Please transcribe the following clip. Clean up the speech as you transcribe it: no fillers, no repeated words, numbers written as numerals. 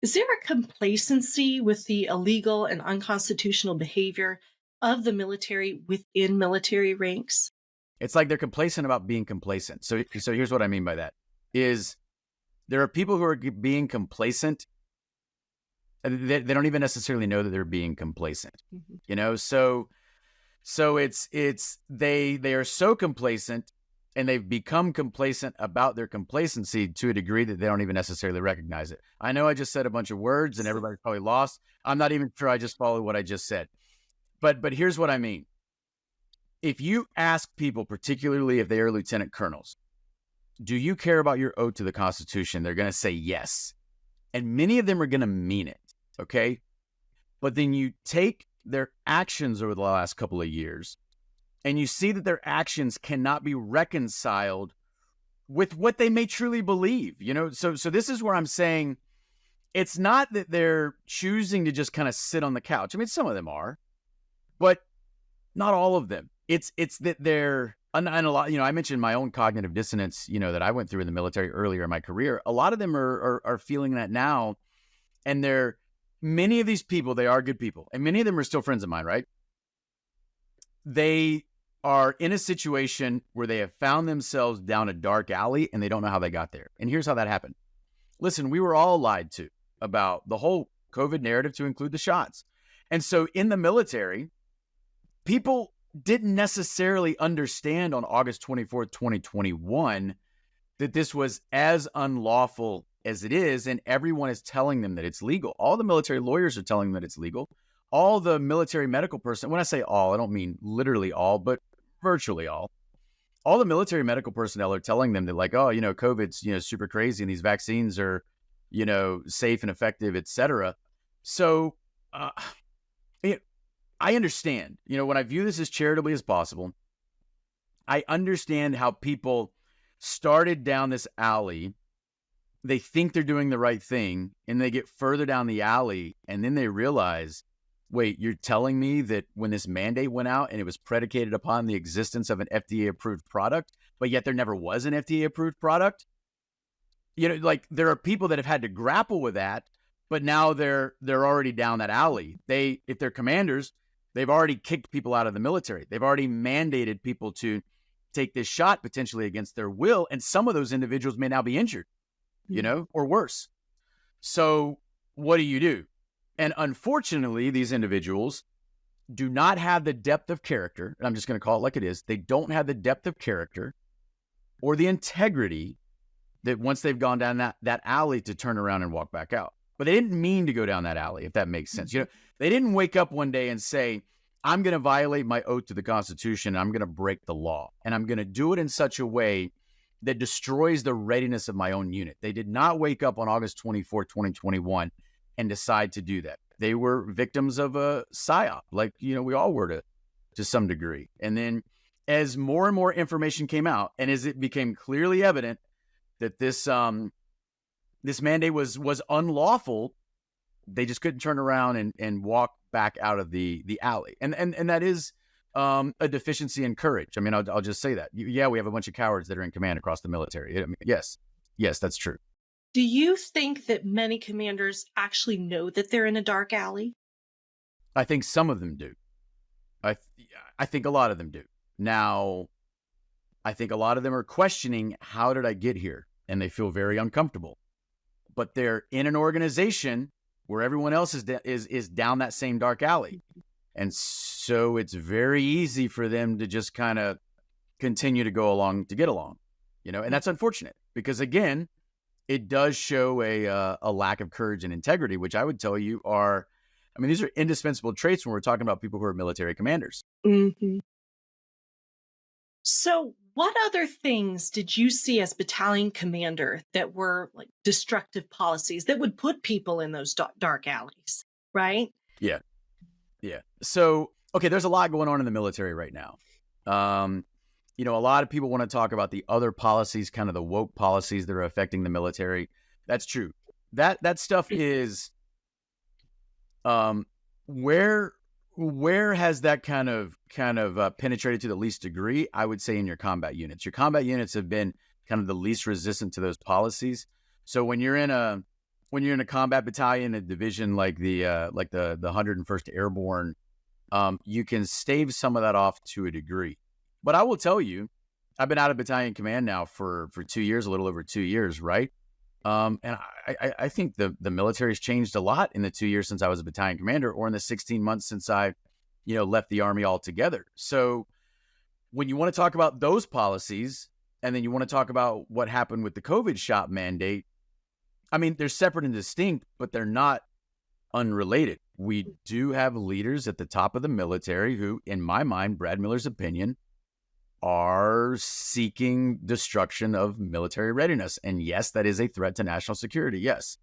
Is there a complacency with the illegal and unconstitutional behavior of the military within military ranks? It's like they're complacent about being complacent. So here's what I mean by that is there are people who are being complacent. They don't even necessarily know that they're being complacent, Mhm. So they are so complacent and they've become complacent about their complacency to a degree that they don't even necessarily recognize it. I know I just said a bunch of words and everybody's probably lost. I'm not even sure I just followed what I just said. But here's what I mean. If you ask people, particularly if they are lieutenant colonels, do you care about your oath to the Constitution? They're going to say yes. And many of them are going to mean it. Okay. But then you take their actions over the last couple of years and you see that their actions cannot be reconciled with what they may truly believe, So this is where I'm saying it's not that they're choosing to just kind of sit on the couch. I mean, some of them are, but not all of them. It's that they're, and a lot, I mentioned my own cognitive dissonance, that I went through in the military earlier in my career. A lot of them are feeling that now. And many of these people, they are good people. And many of them are still friends of mine, right? They are in a situation where they have found themselves down a dark alley and they don't know how they got there. And here's how that happened. Listen, we were all lied to about the whole COVID narrative to include the shots. And so in the military, people didn't necessarily understand on August 24th, 2021, that this was as unlawful as it is, and everyone is telling them that it's legal. All the military lawyers are telling them that it's legal. All the military medical personnel, when I say all, I don't mean literally all, but virtually all the military medical personnel are telling them that like, oh, COVID's, super crazy and these vaccines are, safe and effective, et cetera. So I understand, when I view this as charitably as possible, I understand how people started down this alley. They think they're doing the right thing and they get further down the alley and then they realize, wait, you're telling me that when this mandate went out and it was predicated upon the existence of an FDA approved product, but yet there never was an FDA approved product? Like there are people that have had to grapple with that, but now they're already down that alley. If they're commanders, they've already kicked people out of the military. They've already mandated people to take this shot potentially against their will. And some of those individuals may now be injured, or worse. So what do? And unfortunately, these individuals do not have the depth of character. And I'm just going to call it like it is. They don't have the depth of character or the integrity that once they've gone down that alley to turn around and walk back out. But they didn't mean to go down that alley, if that makes sense. They didn't wake up one day and say, I'm going to violate my oath to the Constitution. And I'm going to break the law. And I'm going to do it in such a way that destroys the readiness of my own unit. They did not wake up on August 24, 2021 and decide to do that. They were victims of a psyop, like, we all were to some degree. And then as more and more information came out and as it became clearly evident that this mandate was unlawful, they just couldn't turn around and walk back out of the alley. And that is a deficiency in courage. I mean, I'll just say that. Yeah, we have a bunch of cowards that are in command across the military. I mean, yes, that's true. Do you think that many commanders actually know that they're in a dark alley? I think some of them do. I think a lot of them do. Now, I think a lot of them are questioning, how did I get here? And they feel very uncomfortable. But they're in an organization where everyone else is down that same dark alley. And so it's very easy for them to just kind of continue to go along to get along, and that's unfortunate because, again, it does show a lack of courage and integrity, which I would tell you these are indispensable traits when we're talking about people who are military commanders. Mm-hmm. So what other things did you see as battalion commander that were like destructive policies that would put people in those dark alleys, right? Yeah. So, okay, there's a lot going on in the military right now. A lot of people want to talk about the other policies, kind of the woke policies that are affecting the military. That's true. That stuff is, where has that kind of penetrated to the least degree? I would say in your combat units. Your combat units have been kind of the least resistant to those policies. So when you're in a when you're in a combat battalion, a division like the 101st Airborne, you can stave some of that off to a degree. But I will tell you, I've been out of battalion command now for 2 years, a little over 2 years, right? And I think the military's changed a lot in the 2 years since I was a battalion commander, or in the 16 months since I, left the Army altogether. So when you want to talk about those policies, and then you want to talk about what happened with the COVID shot mandate, I mean, they're separate and distinct, but they're not unrelated. We do have leaders at the top of the military who, in my mind, Brad Miller's opinion, are seeking destruction of military readiness. And yes, that is a threat to national security. Yes.